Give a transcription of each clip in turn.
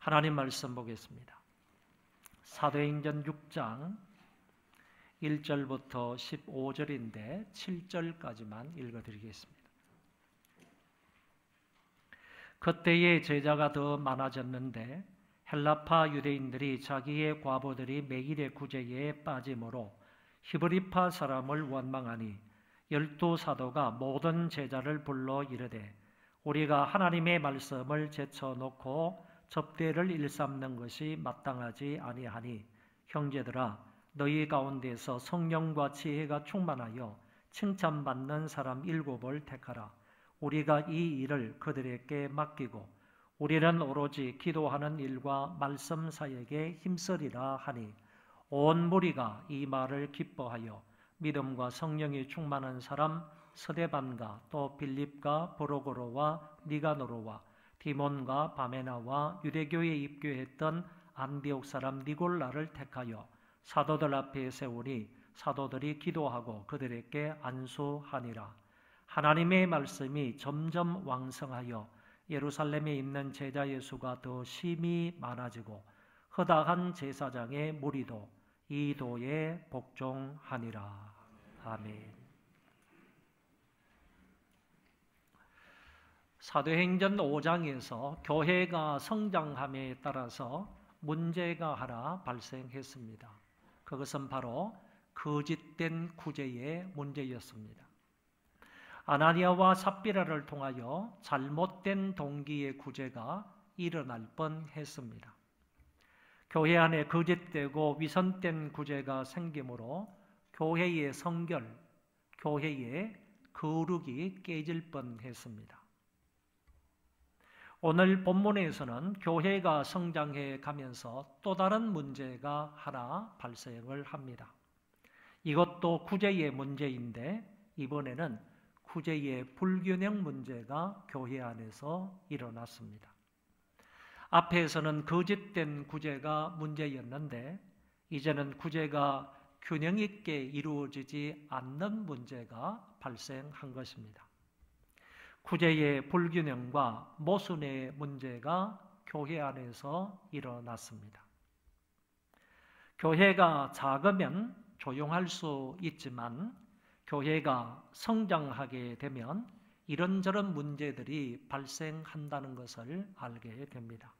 하나님 말씀 보겠습니다. 사도행전 6장 1절부터 15절인데 7절까지만 읽어드리겠습니다. 그때의 제자가 더 많아졌는데 헬라파 유대인들이 자기의 과부들이 매일의 구제에 빠짐으로 히브리파 사람을 원망하니 12사도가 모든 제자를 불러 이르되 우리가 하나님의 말씀을 제쳐놓고 접대를 일삼는 것이 마땅하지 아니하니 형제들아 너희 가운데서 성령과 지혜가 충만하여 칭찬받는 사람 7을 택하라. 우리가 이 일을 그들에게 맡기고 우리는 오로지 기도하는 일과 말씀 사역에 힘쓰리라 하니 온 무리가 이 말을 기뻐하여 믿음과 성령이 충만한 사람 스데반과 또 빌립과 브로고로와 니가노로와 디몬과 바메나와 유대교에 입교했던 안디옥 사람 니골라를 택하여 사도들 앞에 세우니 사도들이 기도하고 그들에게 안수하니라. 하나님의 말씀이 점점 왕성하여 예루살렘에 있는 제자 예수가 더 심히 많아지고 허다한 제사장의 무리도 이 도에 복종하니라. 아멘. 사도행전 5장에서 교회가 성장함에 따라서 문제가 하나 발생했습니다. 그것은 바로 거짓된 구제의 문제였습니다. 아나니아와 삽비라를 통하여 잘못된 동기의 구제가 일어날 뻔했습니다. 교회 안에 거짓되고 위선된 구제가 생기므로 교회의 성결, 교회의 거룩이 깨질 뻔했습니다. 오늘 본문에서는 교회가 성장해 가면서 또 다른 문제가 하나 발생을 합니다. 이것도 구제의 문제인데 이번에는 구제의 불균형 문제가 교회 안에서 일어났습니다. 앞에서는 거짓된 구제가 문제였는데 이제는 구제가 균형 있게 이루어지지 않는 문제가 발생한 것입니다. 구제의 불균형과 모순의 문제가 교회 안에서 일어났습니다. 교회가 작으면 조용할 수 있지만 교회가 성장하게 되면 이런저런 문제들이 발생한다는 것을 알게 됩니다.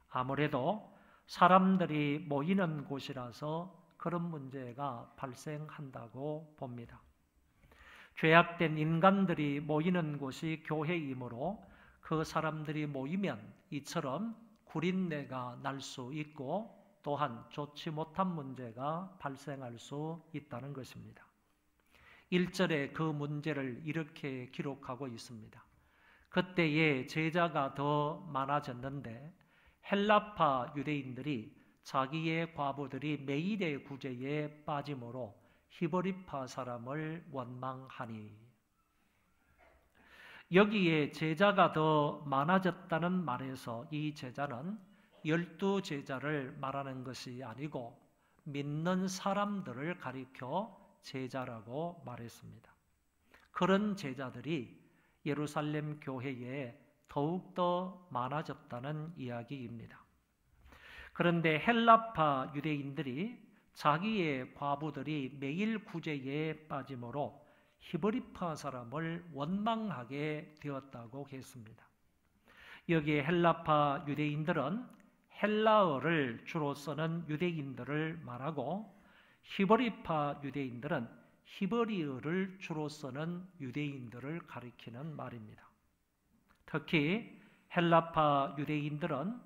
아무래도 사람들이 모이는 곳이라서 그런 문제가 발생한다고 봅니다. 죄악된 인간들이 모이는 곳이 교회이므로 그 사람들이 모이면 이처럼 구린내가 날 수 있고 또한 좋지 못한 문제가 발생할 수 있다는 것입니다. 1절에 그 문제를 이렇게 기록하고 있습니다. 그때의 제자가 더 많아졌는데 헬라파 유대인들이 자기의 과부들이 매일의 구제에 빠짐으로 히브리파 사람을 원망하니. 여기에 제자가 더 많아졌다는 말에서 이 제자는 12제자를 말하는 것이 아니고 믿는 사람들을 가리켜 제자라고 말했습니다. 그런 제자들이 예루살렘 교회에 더욱더 많아졌다는 이야기입니다. 그런데 헬라파 유대인들이 자기의 과부들이 매일 구제에 빠짐으로 히브리파 사람을 원망하게 되었다고 했습니다. 여기에 헬라파 유대인들은 헬라어를 주로 쓰는 유대인들을 말하고 히브리파 유대인들은 히브리어를 주로 쓰는 유대인들을 가리키는 말입니다. 특히 헬라파 유대인들은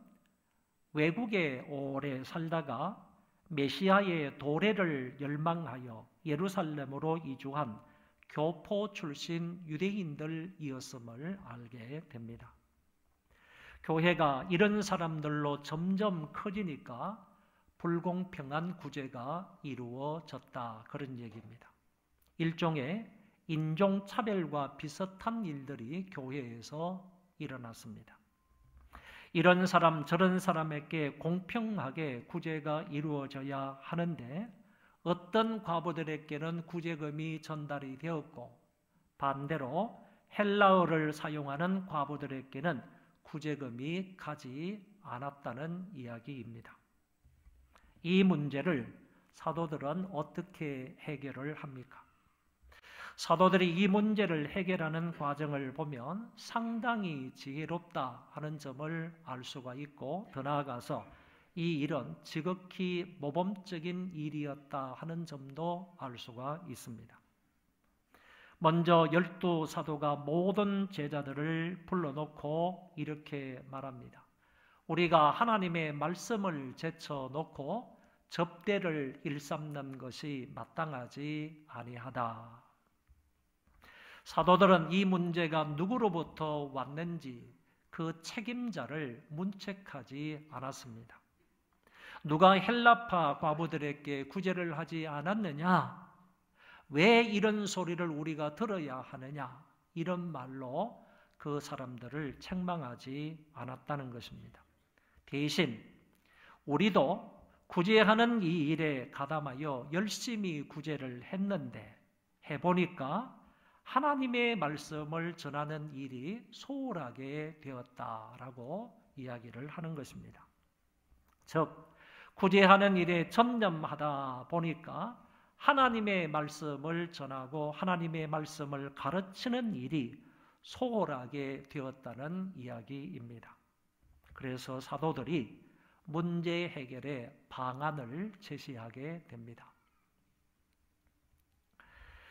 외국에 오래 살다가 메시아의 도래를 열망하여 예루살렘으로 이주한 교포 출신 유대인들이었음을 알게 됩니다. 교회가 이런 사람들로 점점 커지니까 불공평한 구제가 이루어졌다, 그런 얘기입니다. 일종의 인종차별과 비슷한 일들이 교회에서 일어났습니다. 이런 사람 저런 사람에게 공평하게 구제가 이루어져야 하는데 어떤 과부들에게는 구제금이 전달이 되었고 반대로 헬라어를 사용하는 과부들에게는 구제금이 가지 않았다는 이야기입니다. 이 문제를 사도들은 어떻게 해결을 합니까? 사도들이 이 문제를 해결하는 과정을 보면 상당히 지혜롭다 하는 점을 알 수가 있고, 더 나아가서 이 일은 지극히 모범적인 일이었다 하는 점도 알 수가 있습니다. 먼저 12사도가 모든 제자들을 불러놓고 이렇게 말합니다. 우리가 하나님의 말씀을 제쳐놓고 접대를 일삼는 것이 마땅하지 아니하다. 사도들은 이 문제가 누구로부터 왔는지 그 책임자를 문책하지 않았습니다. 누가 헬라파 과부들에게 구제를 하지 않았느냐? 왜 이런 소리를 우리가 들어야 하느냐? 이런 말로 그 사람들을 책망하지 않았다는 것입니다. 대신 우리도 구제하는 이 일에 가담하여 열심히 구제를 했는데, 해보니까 하나님의 말씀을 전하는 일이 소홀하게 되었다라고 이야기를 하는 것입니다. 즉, 구제하는 일에 전념하다 보니까 하나님의 말씀을 전하고 하나님의 말씀을 가르치는 일이 소홀하게 되었다는 이야기입니다. 그래서 사도들이 문제 해결의 방안을 제시하게 됩니다.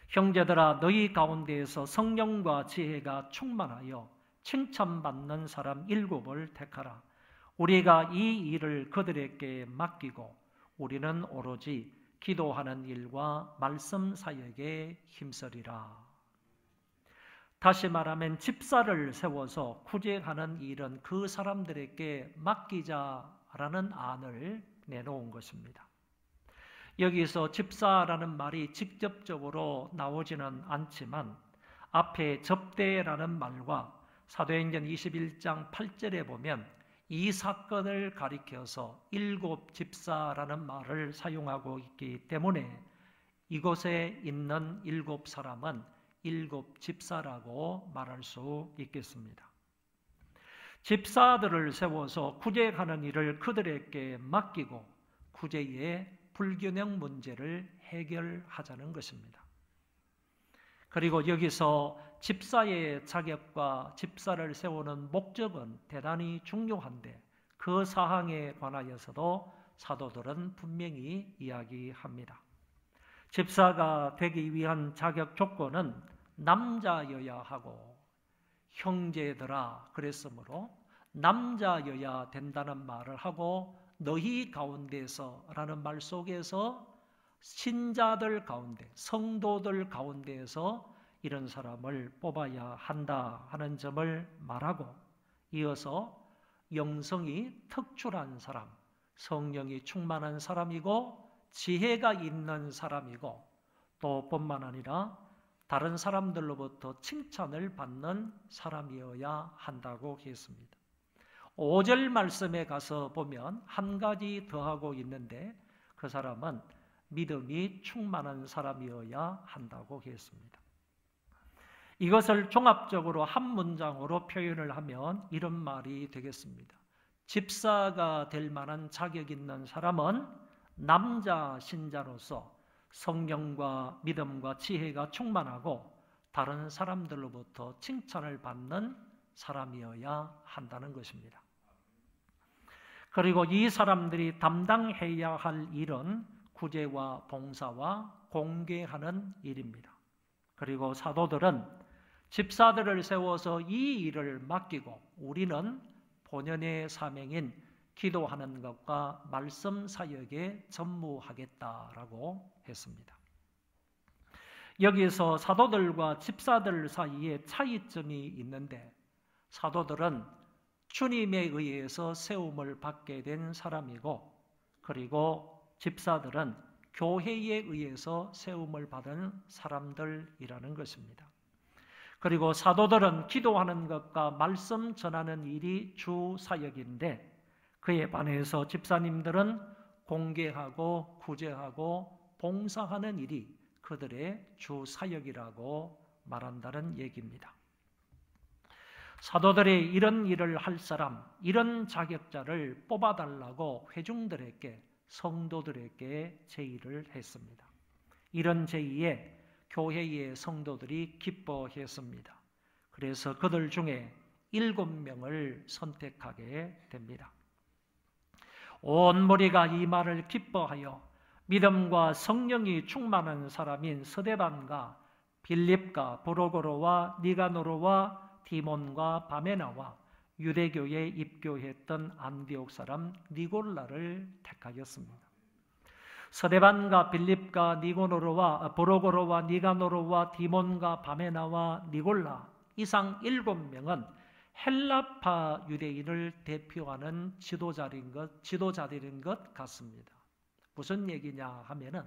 형제들아, 너희 가운데에서 성령과 지혜가 충만하여 칭찬받는 사람 7을 택하라. 우리가 이 일을 그들에게 맡기고 우리는 오로지 기도하는 일과 말씀 사역에 힘쓰리라. 다시 말하면 집사를 세워서 구제하는 일은 그 사람들에게 맡기자라는 안을 내놓은 것입니다. 여기서 집사라는 말이 직접적으로 나오지는 않지만 앞에 접대라는 말과 사도행전 21장 8절에 보면 이 사건을 가리켜서 7 집사라는 말을 사용하고 있기 때문에 이곳에 있는 7 사람은 7 집사라고 말할 수 있겠습니다. 집사들을 세워서 구제하는 일을 그들에게 맡기고 구제의 불균형 문제를 해결하자는 것입니다. 그리고 여기서 집사의 자격과 집사를 세우는 목적은 대단히 중요한데, 그 사항에 관하여서도 사도들은 분명히 이야기합니다. 집사가 되기 위한 자격 조건은 남자여야 하고, 형제들아 그랬으므로 남자여야 된다는 말을 하고, 너희 가운데서 라는 말 속에서 신자들 가운데, 성도들 가운데에서 이런 사람을 뽑아야 한다 하는 점을 말하고, 이어서 영성이 특출한 사람, 성령이 충만한 사람이고 지혜가 있는 사람이고, 또 뿐만 아니라 다른 사람들로부터 칭찬을 받는 사람이어야 한다고 했습니다. 5절 말씀에 가서 보면 한 가지 더하고 있는데, 그 사람은 믿음이 충만한 사람이어야 한다고 했습니다. 이것을 종합적으로 한 문장으로 표현을 하면 이런 말이 되겠습니다. 집사가 될 만한 자격 있는 사람은 남자 신자로서 성령과 믿음과 지혜가 충만하고 다른 사람들로부터 칭찬을 받는 사람이어야 한다는 것입니다. 그리고 이 사람들이 담당해야 할 일은 구제와 봉사와 공개하는 일입니다. 그리고 사도들은 집사들을 세워서 이 일을 맡기고 우리는 본연의 사명인 기도하는 것과 말씀 사역에 전무하겠다라고 했습니다. 여기서 사도들과 집사들 사이에 차이점이 있는데, 사도들은 주님에 의해서 세움을 받게 된 사람이고, 그리고 집사들은 교회에 의해서 세움을 받은 사람들이라는 것입니다. 그리고 사도들은 기도하는 것과 말씀 전하는 일이 주 사역인데, 그에 반해서 집사님들은 공개하고 구제하고 봉사하는 일이 그들의 주 사역이라고 말한다는 얘기입니다. 사도들이 이런 일을 할 사람, 이런 자격자를 뽑아달라고 회중들에게, 성도들에게 제의를 했습니다. 이런 제의에 교회의 성도들이 기뻐했습니다. 그래서 그들 중에 7명을 선택하게 됩니다. 온 무리가 이 말을 기뻐하여 믿음과 성령이 충만한 사람인 스데반과 빌립과 브로고로와 니가노로와 디몬과 바메나와 유대교에 입교했던 안디옥 사람 니골라를 택하였습니다. 스데반과 빌립과 니고노로와 브로고로와 니가노로와 디몬과 바메나와 니골라 이상 7명은 헬라파 유대인을 대표하는 지도자들인 것 같습니다. 무슨 얘기냐 하면은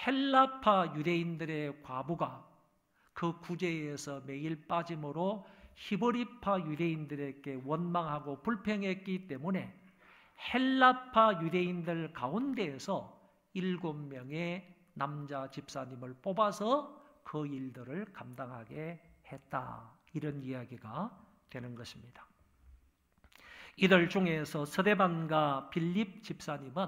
헬라파 유대인들의 과부가 그 구제에서 매일 빠짐으로 히브리파 유대인들에게 원망하고 불평했기 때문에 헬라파 유대인들 가운데에서 7명의 남자 집사님을 뽑아서 그 일들을 감당하게 했다. 이런 이야기가 되는 것입니다. 이들 중에서 스데반과 빌립 집사님은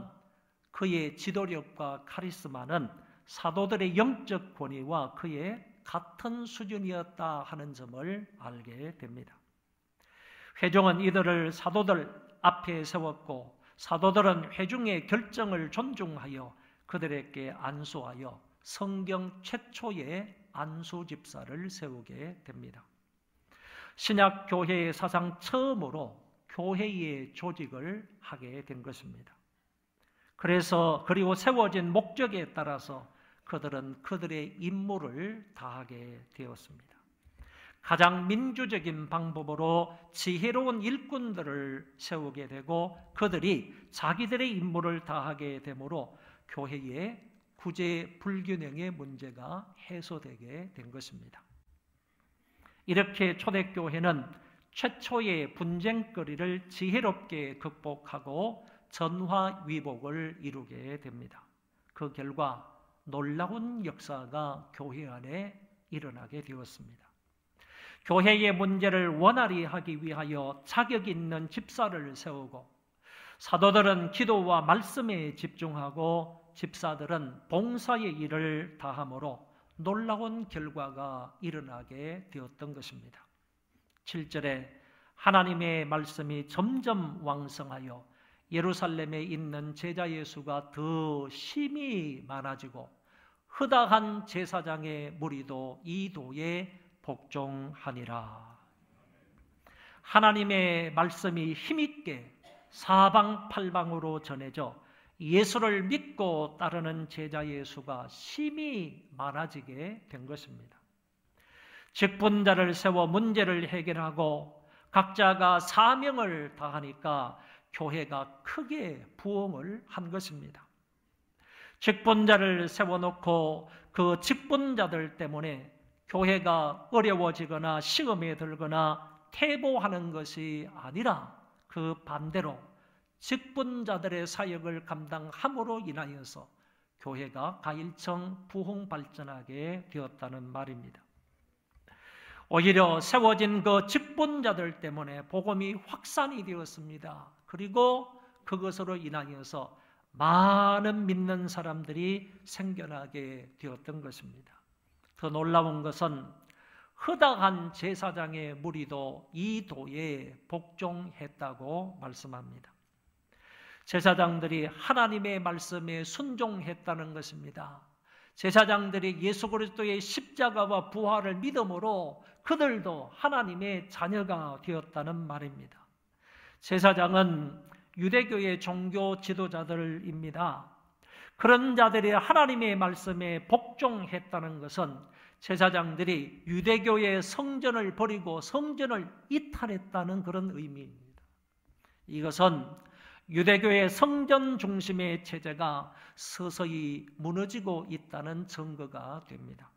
그의 지도력과 카리스마는 사도들의 영적 권위와 그의 같은 수준이었다 하는 점을 알게 됩니다. 회중은 이들을 사도들 앞에 세웠고 사도들은 회중의 결정을 존중하여 그들에게 안수하여 성경 최초의 안수 집사를 세우게 됩니다. 신약 교회의 사상 처음으로 교회의 조직을 하게 된 것입니다. 그리고 세워진 목적에 따라서 그들은 그들의 임무를 다하게 되었습니다. 가장 민주적인 방법으로 지혜로운 일꾼들을 세우게 되고 그들이 자기들의 임무를 다하게 되므로 교회의 구제 불균형의 문제가 해소되게 된 것입니다. 이렇게 초대교회는 최초의 분쟁거리를 지혜롭게 극복하고 전화위복을 이루게 됩니다. 그 결과 놀라운 역사가 교회 안에 일어나게 되었습니다. 교회의 문제를 원활히 하기 위하여 자격 있는 집사를 세우고 사도들은 기도와 말씀에 집중하고 집사들은 봉사의 일을 다함으로 놀라운 결과가 일어나게 되었던 것입니다. 7절에 하나님의 말씀이 점점 왕성하여 예루살렘에 있는 제자 예수가 더 심히 많아지고 허다한 제사장의 무리도 이 도에 복종하니라. 하나님의 말씀이 힘있게 사방팔방으로 전해져 예수를 믿고 따르는 제자 예수가 심히 많아지게 된 것입니다. 직분자를 세워 문제를 해결하고 각자가 사명을 다하니까 교회가 크게 부흥을 한 것입니다. 직분자를 세워놓고 그 직분자들 때문에 교회가 어려워지거나 시험에 들거나 퇴보하는 것이 아니라 그 반대로 직분자들의 사역을 감당함으로 인하여서 교회가 가일청 부흥 발전하게 되었다는 말입니다. 오히려 세워진 그 직분자들 때문에 복음이 확산이 되었습니다. 그리고 그것으로 인하여서 많은 믿는 사람들이 생겨나게 되었던 것입니다. 더 놀라운 것은 허다한 제사장의 무리도 이 도에 복종했다고 말씀합니다. 제사장들이 하나님의 말씀에 순종했다는 것입니다. 제사장들이 예수 그리스도의 십자가와 부활을 믿음으로 그들도 하나님의 자녀가 되었다는 말입니다. 제사장은 유대교의 종교 지도자들입니다. 그런 자들이 하나님의 말씀에 복종했다는 것은 제사장들이 유대교의 성전을 버리고 성전을 이탈했다는 그런 의미입니다. 이것은 유대교의 성전 중심의 체제가 서서히 무너지고 있다는 증거가 됩니다.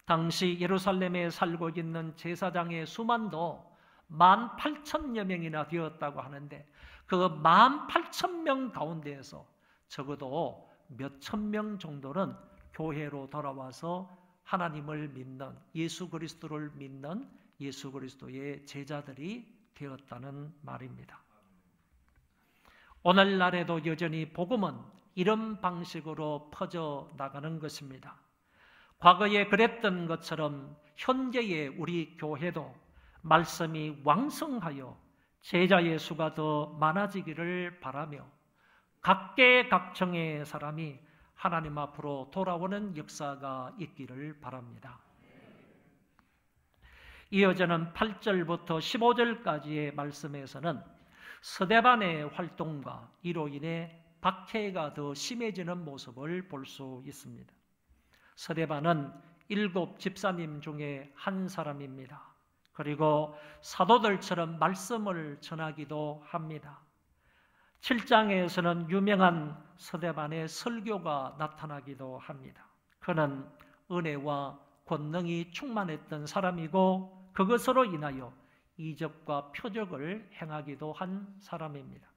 당시 예루살렘에 살고 있는 제사장의 수만도 18,000여 명이나 되었다고 하는데 그 18,000명 가운데에서 적어도 몇천 명 정도는 교회로 돌아와서 하나님을 믿는, 예수 그리스도를 믿는 예수 그리스도의 제자들이 되었다는 말입니다. 오늘날에도 여전히 복음은 이런 방식으로 퍼져 나가는 것입니다. 과거에 그랬던 것처럼 현재의 우리 교회도 말씀이 왕성하여 제자의 수가 더 많아지기를 바라며 각계각층의 사람이 하나님 앞으로 돌아오는 역사가 있기를 바랍니다. 이어지는 8절부터 15절까지의 말씀에서는 스데반의 활동과 이로 인해 박해가 더 심해지는 모습을 볼 수 있습니다. 스데반은 7 집사님 중에 한 사람입니다. 그리고 사도들처럼 말씀을 전하기도 합니다. 7장에서는 유명한 스데반의 설교가 나타나기도 합니다. 그는 은혜와 권능이 충만했던 사람이고 그것으로 인하여 이적과 표적을 행하기도 한 사람입니다.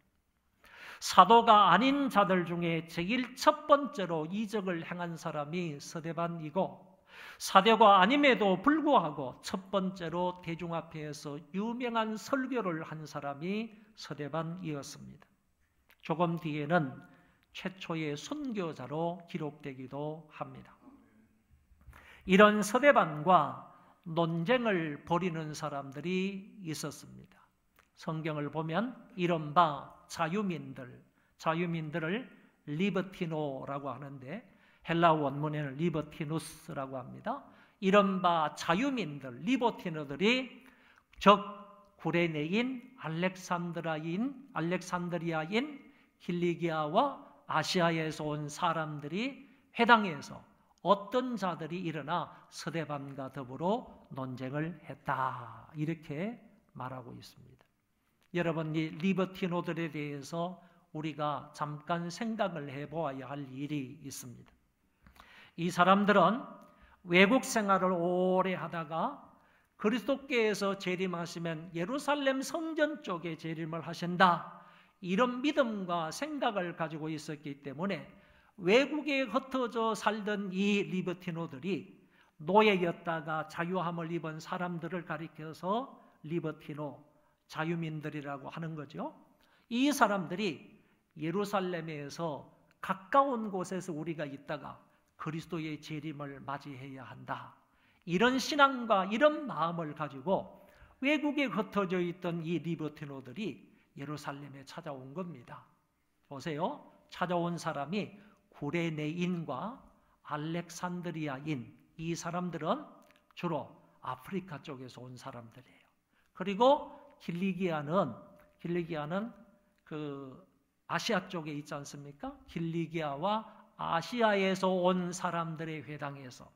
사도가 아닌 자들 중에 제일 첫 번째로 이적을 행한 사람이 스데반이고 사도가 아님에도 불구하고 첫 번째로 대중 앞에서 유명한 설교를 한 사람이 스데반이었습니다. 조금 뒤에는 최초의 선교자로 기록되기도 합니다. 이런 스데반과 논쟁을 벌이는 사람들이 있었습니다. 성경을 보면 이른바 자유민들을 리버티노라고 하는데 헬라 원문에는 리버티누스라고 합니다. 이른바 자유민들, 리버티노들이 즉 구레네인, 알렉산드리아인 킬리기아와 아시아에서 온 사람들이 회당에서 어떤 자들이 일어나 스데반과 더불어 논쟁을 했다. 이렇게 말하고 있습니다. 여러분, 이 리버티노들에 대해서 우리가 잠깐 생각을 해보아야 할 일이 있습니다. 이 사람들은 외국 생활을 오래 하다가 그리스도께서 재림하시면 예루살렘 성전 쪽에 재림을 하신다. 이런 믿음과 생각을 가지고 있었기 때문에 외국에 흩어져 살던 이 리버티노들이 노예였다가 자유함을 입은 사람들을 가리켜서 리버티노, 자유민들이라고 하는 거죠. 이 사람들이 예루살렘에서 가까운 곳에서 우리가 있다가 그리스도의 재림을 맞이해야 한다. 이런 신앙과 이런 마음을 가지고 외국에 흩어져 있던 이 리버티노들이 예루살렘에 찾아온 겁니다. 보세요. 찾아온 사람이 구레네인과 알렉산드리아인, 이 사람들은 주로 아프리카 쪽에서 온 사람들이에요. 그리고 킬리기아는 그 아시아 쪽에 있지 않습니까? 킬리기아와 아시아에서 온 사람들의 회당에서,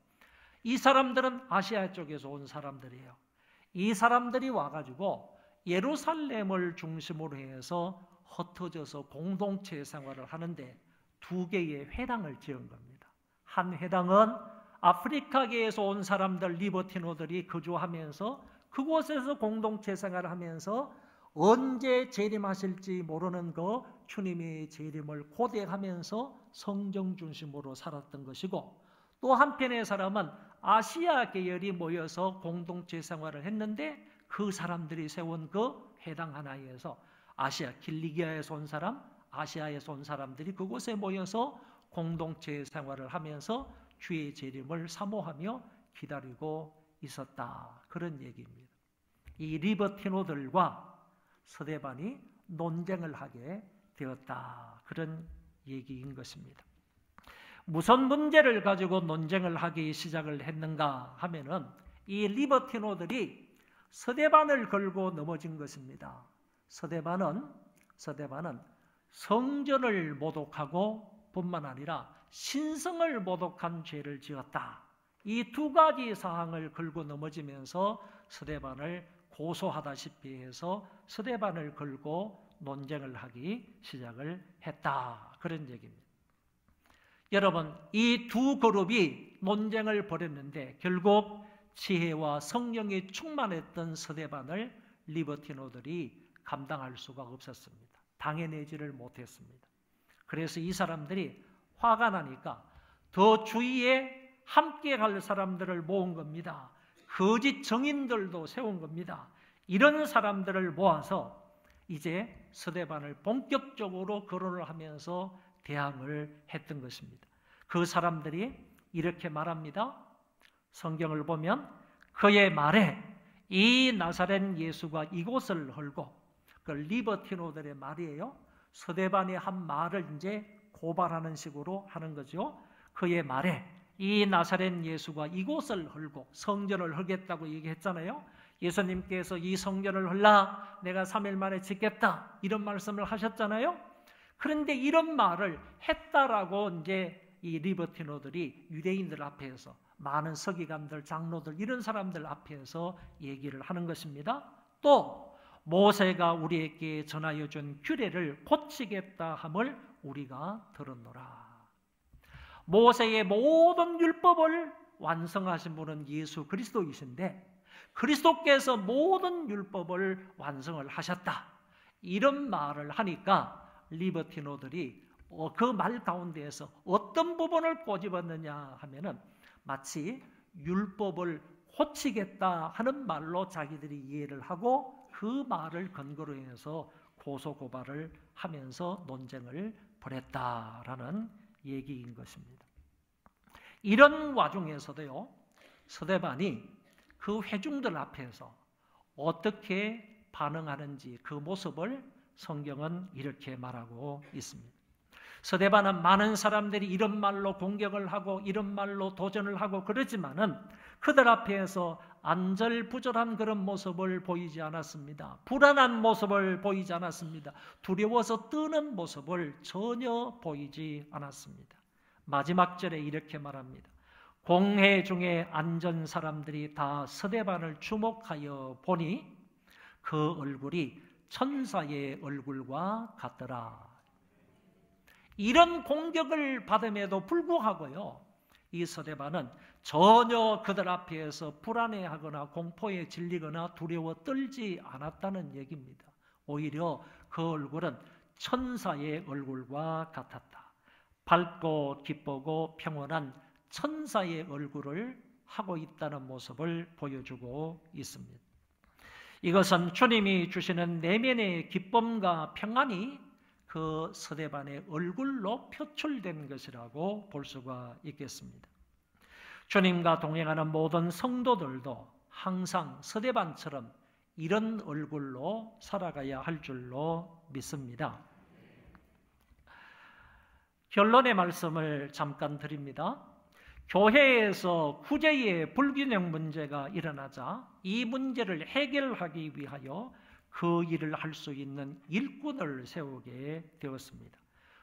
이 사람들은 아시아 쪽에서 온 사람들이에요. 이 사람들이 와가지고 예루살렘을 중심으로 해서 흩어져서 공동체 생활을 하는데 2개의 회당을 지은 겁니다. 한 회당은 아프리카계에서 온 사람들, 리버티노들이 거주하면서 그곳에서 공동체 생활을 하면서 언제 재림하실지 모르는 그 주님의 재림을 고대하면서 성경 중심으로 살았던 것이고, 또 한편의 사람은 아시아 계열이 모여서 공동체 생활을 했는데 그 사람들이 세운 그 회당 하나에서 아시아, 킬리기아에서 온 사람, 아시아에서 온 사람들이 그곳에 모여서 공동체 생활을 하면서 주의 재림을 사모하며 기다리고 있었다. 그런 얘기입니다. 이 리버티노들과 스데반이 논쟁을 하게 되었다. 그런 얘기인 것입니다. 무슨 문제를 가지고 논쟁을 하기 시작을 했는가 하면은 이 리버티노들이 스데반을 걸고 넘어진 것입니다. 스데반은 성전을 모독하고 뿐만 아니라 신성을 모독한 죄를 지었다. 이 2가지 사항을 걸고 넘어지면서 스데반을 고소하다시피 해서 스데반을 걸고 논쟁을 하기 시작을 했다. 그런 얘기입니다. 여러분, 이 2 그룹이 논쟁을 벌였는데 결국 지혜와 성령이 충만했던 스데반을 리버티노들이 감당할 수가 없었습니다. 당해내지를 못했습니다. 그래서 이 사람들이 화가 나니까 더 주위에 함께 갈 사람들을 모은 겁니다. 거짓 정인들도 세운 겁니다. 이런 사람들을 모아서 이제 스데반을 본격적으로 거론을 하면서 대항을 했던 것입니다. 그 사람들이 이렇게 말합니다. 성경을 보면 그의 말에 이 나사렛 예수가 이곳을 헐고, 그 리버티노들의 말이에요. 스데반이 한 말을 이제 고발하는 식으로 하는 거죠. 그의 말에 이 나사렛 예수가 이곳을 헐고, 성전을 헐겠다고 얘기했잖아요. 예수님께서 이 성전을 헐라 내가 3일 만에 짓겠다 이런 말씀을 하셨잖아요. 그런데 이런 말을 했다라고 이제 이 리버티노들이 유대인들 앞에서, 많은 서기관들, 장로들, 이런 사람들 앞에서 얘기를 하는 것입니다. 또 모세가 우리에게 전하여 준 규례를 고치겠다 함을 우리가 들었노라. 모세의 모든 율법을 완성하신 분은 예수 그리스도이신데, 그리스도께서 모든 율법을 완성을 하셨다, 이런 말을 하니까 리버티노들이 그 말 가운데에서 어떤 부분을 꼬집었느냐 하면은 마치 율법을 고치겠다 하는 말로 자기들이 이해를 하고, 그 말을 근거로 해서 고소고발을 하면서 논쟁을 벌였다라는 얘기인 것입니다. 이런 와중에서도요, 스데반이 그 회중들 앞에서 어떻게 반응하는지 그 모습을 성경은 이렇게 말하고 있습니다. 스데반은 많은 사람들이 이런 말로 공격을 하고 이런 말로 도전을 하고 그러지만은 그들 앞에서 안절부절한 그런 모습을 보이지 않았습니다. 불안한 모습을 보이지 않았습니다. 두려워서 뜨는 모습을 전혀 보이지 않았습니다. 마지막 절에 이렇게 말합니다. 공회 중에 앉은 사람들이 다 스데반을 주목하여 보니 그 얼굴이 천사의 얼굴과 같더라. 이런 공격을 받음에도 불구하고요, 이 스데반은 전혀 그들 앞에서 불안해하거나 공포에 질리거나 두려워 떨지 않았다는 얘기입니다. 오히려 그 얼굴은 천사의 얼굴과 같았다. 밝고 기쁘고 평온한 천사의 얼굴을 하고 있다는 모습을 보여주고 있습니다. 이것은 주님이 주시는 내면의 기쁨과 평안이 그 스데반의 얼굴로 표출된 것이라고 볼 수가 있겠습니다. 주님과 동행하는 모든 성도들도 항상 스데반처럼 이런 얼굴로 살아가야 할 줄로 믿습니다. 결론의 말씀을 잠깐 드립니다. 교회에서 구제의 불균형 문제가 일어나자 이 문제를 해결하기 위하여 그 일을 할 수 있는 일꾼을 세우게 되었습니다.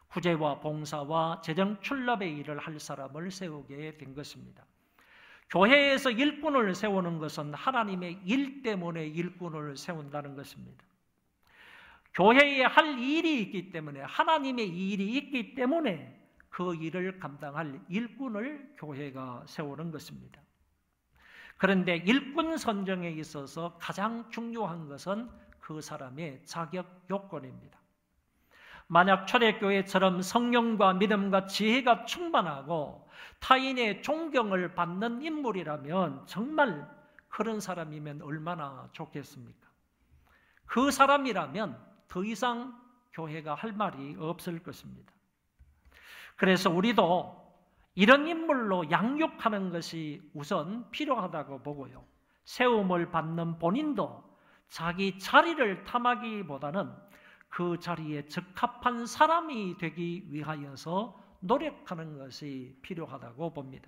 구제와 봉사와 재정 출납의 일을 할 사람을 세우게 된 것입니다. 교회에서 일꾼을 세우는 것은 하나님의 일 때문에 일꾼을 세운다는 것입니다. 교회에 할 일이 있기 때문에, 하나님의 일이 있기 때문에 그 일을 감당할 일꾼을 교회가 세우는 것입니다. 그런데 일꾼 선정에 있어서 가장 중요한 것은 그 사람의 자격 요건입니다. 만약 초대교회처럼 성령과 믿음과 지혜가 충만하고 타인의 존경을 받는 인물이라면 정말 그런 사람이면 얼마나 좋겠습니까? 그 사람이라면 더 이상 교회가 할 말이 없을 것입니다. 그래서 우리도 이런 인물로 양육하는 것이 우선 필요하다고 보고요, 세움을 받는 본인도 자기 자리를 탐하기보다는 그 자리에 적합한 사람이 되기 위하여서 노력하는 것이 필요하다고 봅니다.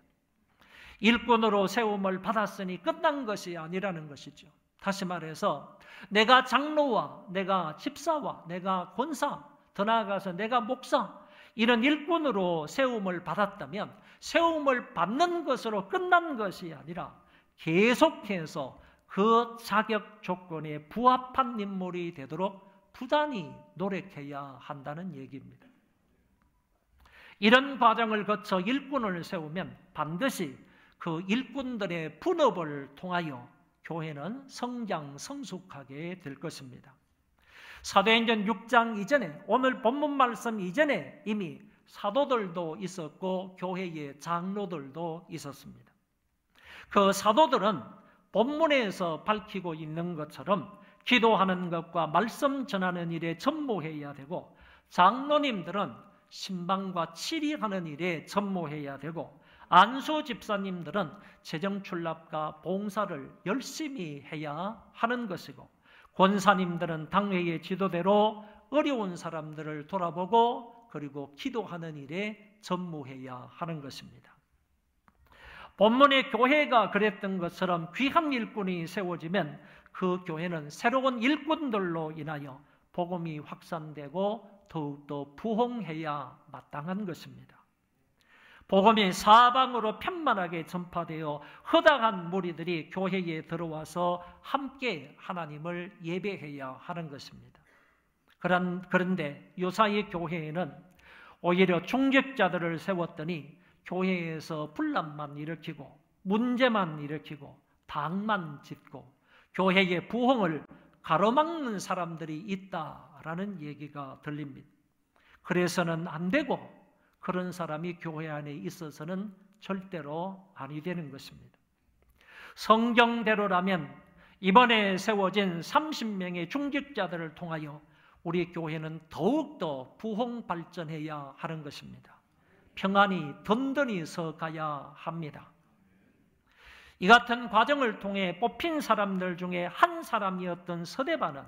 일꾼으로 세움을 받았으니 끝난 것이 아니라는 것이죠. 다시 말해서 내가 장로와 내가 집사와 내가 권사, 더 나아가서 내가 목사, 이런 일꾼으로 세움을 받았다면 세움을 받는 것으로 끝난 것이 아니라 계속해서 그 자격 조건에 부합한 인물이 되도록 부단히 노력해야 한다는 얘기입니다. 이런 과정을 거쳐 일꾼을 세우면 반드시 그 일꾼들의 분업을 통하여 교회는 성장 성숙하게 될 것입니다. 사도행전 6장 이전에, 오늘 본문 말씀 이전에 이미 사도들도 있었고 교회의 장로들도 있었습니다. 그 사도들은 본문에서 밝히고 있는 것처럼 기도하는 것과 말씀 전하는 일에 전무해야 되고, 장로님들은 신방과 치리하는 일에 전무해야 되고, 안수 집사님들은 재정출납과 봉사를 열심히 해야 하는 것이고, 권사님들은 당회의 지도대로 어려운 사람들을 돌아보고 그리고 기도하는 일에 전무해야 하는 것입니다. 본문의 교회가 그랬던 것처럼 귀한 일꾼이 세워지면 그 교회는 새로운 일꾼들로 인하여 복음이 확산되고 더욱더 부흥해야 마땅한 것입니다. 복음이 사방으로 편만하게 전파되어 허다한 무리들이 교회에 들어와서 함께 하나님을 예배해야 하는 것입니다. 그런데 요사이 교회에는 오히려 중직자들을 세웠더니 교회에서 분란만 일으키고 문제만 일으키고 당만 짓고 교회의 부흥을 가로막는 사람들이 있다라는 얘기가 들립니다. 그래서는 안 되고 그런 사람이 교회 안에 있어서는 절대로 아니 되는 것입니다. 성경대로라면 이번에 세워진 30명의 중직자들을 통하여 우리 교회는 더욱더 부흥 발전해야 하는 것입니다. 평안이 든든히 서가야 합니다. 이 같은 과정을 통해 뽑힌 사람들 중에 한 사람이었던 서대반은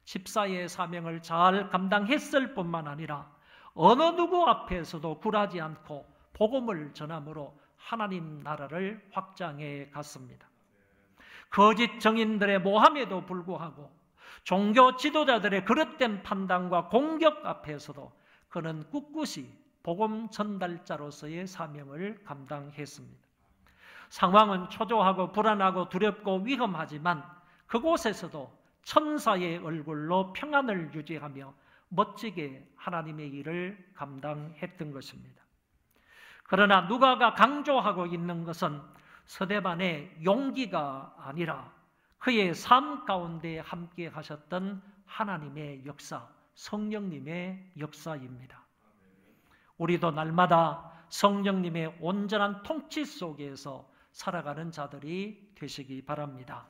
집사의 사명을 잘 감당했을 뿐만 아니라 어느 누구 앞에서도 굴하지 않고 복음을 전함으로 하나님 나라를 확장해 갔습니다. 거짓 정인들의 모함에도 불구하고 종교 지도자들의 그릇된 판단과 공격 앞에서도 그는 꿋꿋이 복음 전달자로서의 사명을 감당했습니다. 상황은 초조하고 불안하고 두렵고 위험하지만 그곳에서도 천사의 얼굴로 평안을 유지하며 멋지게 하나님의 일을 감당했던 것입니다. 그러나 누가가 강조하고 있는 것은 서대반의 용기가 아니라 그의 삶 가운데 함께 하셨던 하나님의 역사, 성령님의 역사입니다. 우리도 날마다 성령님의 온전한 통치 속에서 살아가는 자들이 되시기 바랍니다.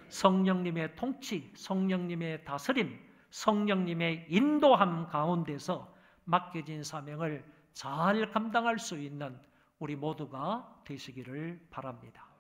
성령님의 통치, 성령님의 다스림, 성령님의 인도함 가운데서 맡겨진 사명을 잘 감당할 수 있는 우리 모두가 되시기를 바랍니다.